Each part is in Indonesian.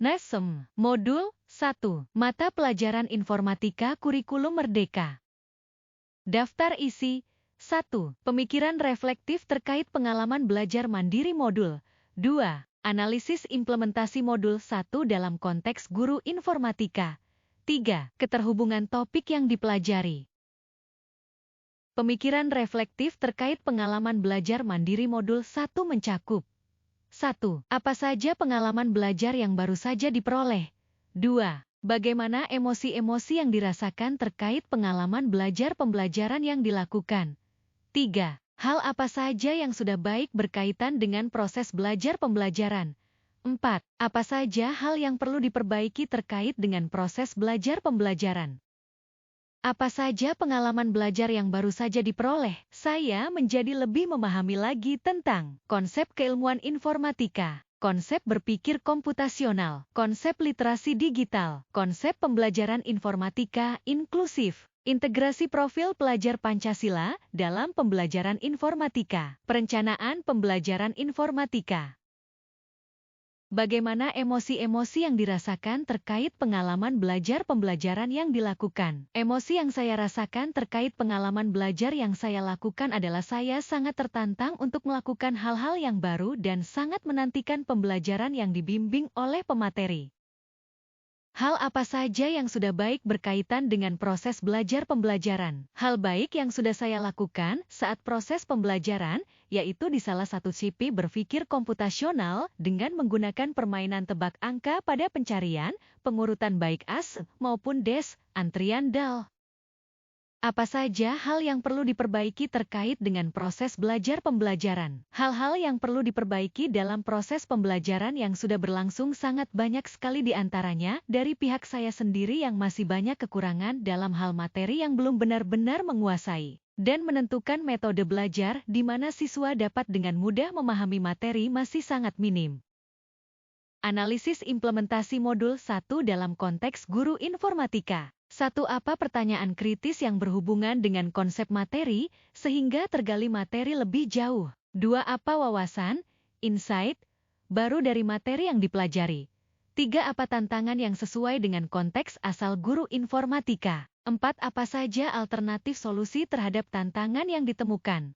NESM, Modul 1, Mata Pelajaran Informatika Kurikulum Merdeka. Daftar isi 1. Pemikiran reflektif terkait pengalaman belajar mandiri Modul 2. Analisis implementasi Modul 1 dalam konteks guru informatika. 3. Keterhubungan topik yang dipelajari. Pemikiran reflektif terkait pengalaman belajar mandiri Modul 1 mencakup 1. Apa saja pengalaman belajar yang baru saja diperoleh? 2. Bagaimana emosi-emosi yang dirasakan terkait pengalaman belajar pembelajaran yang dilakukan? 3. Hal apa saja yang sudah baik berkaitan dengan proses belajar pembelajaran? 4. Apa saja hal yang perlu diperbaiki terkait dengan proses belajar pembelajaran? Apa saja pengalaman belajar yang baru saja diperoleh? Saya menjadi lebih memahami lagi tentang konsep keilmuan informatika, konsep berpikir komputasional, konsep literasi digital, konsep pembelajaran informatika inklusif, integrasi profil pelajar Pancasila dalam pembelajaran informatika, perencanaan pembelajaran informatika. Bagaimana emosi-emosi yang dirasakan terkait pengalaman belajar pembelajaran yang dilakukan? Emosi yang saya rasakan terkait pengalaman belajar yang saya lakukan adalah saya sangat tertantang untuk melakukan hal-hal yang baru dan sangat menantikan pembelajaran yang dibimbing oleh pemateri. Hal apa saja yang sudah baik berkaitan dengan proses belajar pembelajaran? Hal baik yang sudah saya lakukan saat proses pembelajaran, yaitu di salah satu CP berpikir komputasional dengan menggunakan permainan tebak angka pada pencarian, pengurutan baik AS maupun DES, antrian DAL. Apa saja hal yang perlu diperbaiki terkait dengan proses belajar pembelajaran? Hal-hal yang perlu diperbaiki dalam proses pembelajaran yang sudah berlangsung sangat banyak sekali di antaranya dari pihak saya sendiri yang masih banyak kekurangan dalam hal materi yang belum benar-benar menguasai dan menentukan metode belajar di mana siswa dapat dengan mudah memahami materi masih sangat minim. Analisis implementasi Modul 1 dalam konteks guru informatika. 1. Apa pertanyaan kritis yang berhubungan dengan konsep materi, sehingga tergali materi lebih jauh? 2. Apa wawasan, insight, baru dari materi yang dipelajari? 3. Apa tantangan yang sesuai dengan konteks asal guru informatika? 4. Apa saja alternatif solusi terhadap tantangan yang ditemukan?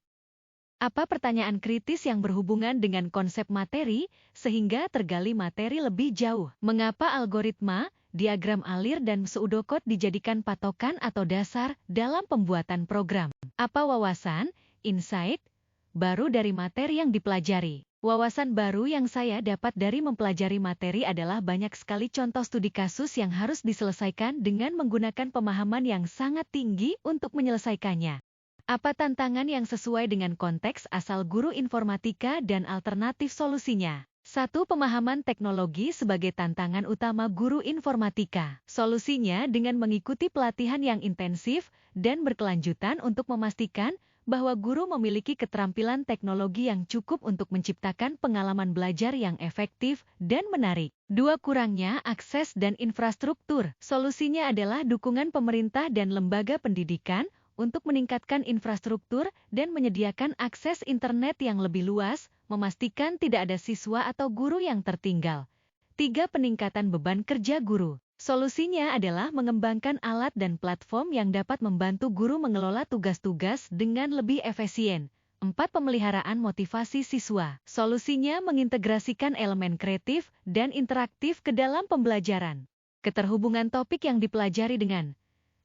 Apa pertanyaan kritis yang berhubungan dengan konsep materi, sehingga tergali materi lebih jauh? Mengapa algoritma, diagram alir dan pseudocode dijadikan patokan atau dasar dalam pembuatan program? Apa wawasan, insight, baru dari materi yang dipelajari? Wawasan baru yang saya dapat dari mempelajari materi adalah banyak sekali contoh studi kasus yang harus diselesaikan dengan menggunakan pemahaman yang sangat tinggi untuk menyelesaikannya. Apa tantangan yang sesuai dengan konteks asal guru informatika dan alternatif solusinya? 1. Pemahaman teknologi sebagai tantangan utama guru informatika. Solusinya dengan mengikuti pelatihan yang intensif dan berkelanjutan untuk memastikan bahwa guru memiliki keterampilan teknologi yang cukup untuk menciptakan pengalaman belajar yang efektif dan menarik. 2. Kurangnya akses dan infrastruktur. Solusinya adalah dukungan pemerintah dan lembaga pendidikan untuk meningkatkan infrastruktur dan menyediakan akses internet yang lebih luas, memastikan tidak ada siswa atau guru yang tertinggal. 3. Peningkatan beban kerja guru. Solusinya adalah mengembangkan alat dan platform yang dapat membantu guru mengelola tugas-tugas dengan lebih efisien. 4. Pemeliharaan motivasi siswa. Solusinya mengintegrasikan elemen kreatif dan interaktif ke dalam pembelajaran. Keterhubungan topik yang dipelajari dengan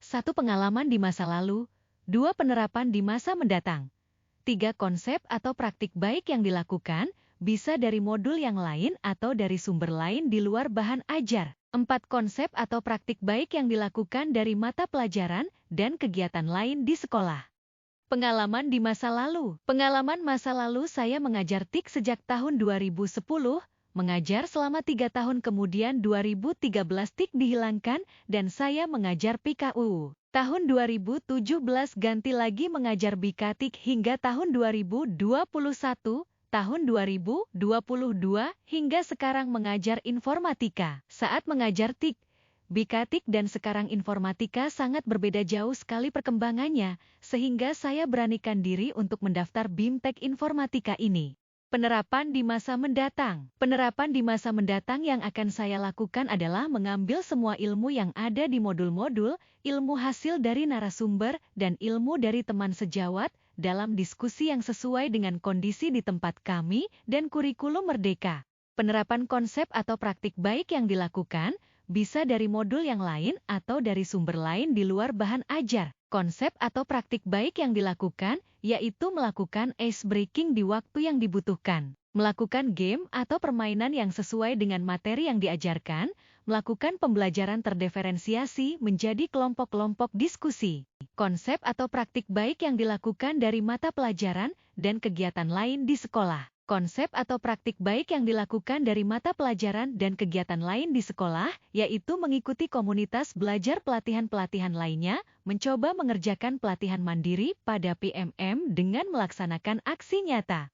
1. Pengalaman di masa lalu, 2. Penerapan di masa mendatang. 3. Konsep atau praktik baik yang dilakukan, bisa dari modul yang lain atau dari sumber lain di luar bahan ajar. 4. Konsep atau praktik baik yang dilakukan dari mata pelajaran dan kegiatan lain di sekolah. Pengalaman di masa lalu. Pengalaman masa lalu saya mengajar TIK sejak tahun 2010, mengajar selama 3 tahun kemudian 2013 TIK dihilangkan dan saya mengajar PKUU. Tahun 2017 ganti lagi mengajar BIKATIK hingga tahun 2021, tahun 2022 hingga sekarang mengajar informatika. Saat mengajar TIK, BIKATIK dan sekarang informatika sangat berbeda jauh sekali perkembangannya, sehingga saya beranikan diri untuk mendaftar BIMTEK informatika ini. Penerapan di masa mendatang. Penerapan di masa mendatang yang akan saya lakukan adalah mengambil semua ilmu yang ada di modul-modul, ilmu hasil dari narasumber, dan ilmu dari teman sejawat, dalam diskusi yang sesuai dengan kondisi di tempat kami dan kurikulum Merdeka. Penerapan konsep atau praktik baik yang dilakukan, bisa dari modul yang lain atau dari sumber lain di luar bahan ajar. Konsep atau praktik baik yang dilakukan, yaitu melakukan ice breaking di waktu yang dibutuhkan, melakukan game atau permainan yang sesuai dengan materi yang diajarkan, melakukan pembelajaran terdiferensiasi menjadi kelompok-kelompok diskusi. Konsep atau praktik baik yang dilakukan dari mata pelajaran dan kegiatan lain di sekolah. Konsep atau praktik baik yang dilakukan dari mata pelajaran dan kegiatan lain di sekolah, yaitu mengikuti komunitas belajar pelatihan-pelatihan lainnya, mencoba mengerjakan pelatihan mandiri pada PMM dengan melaksanakan aksi nyata.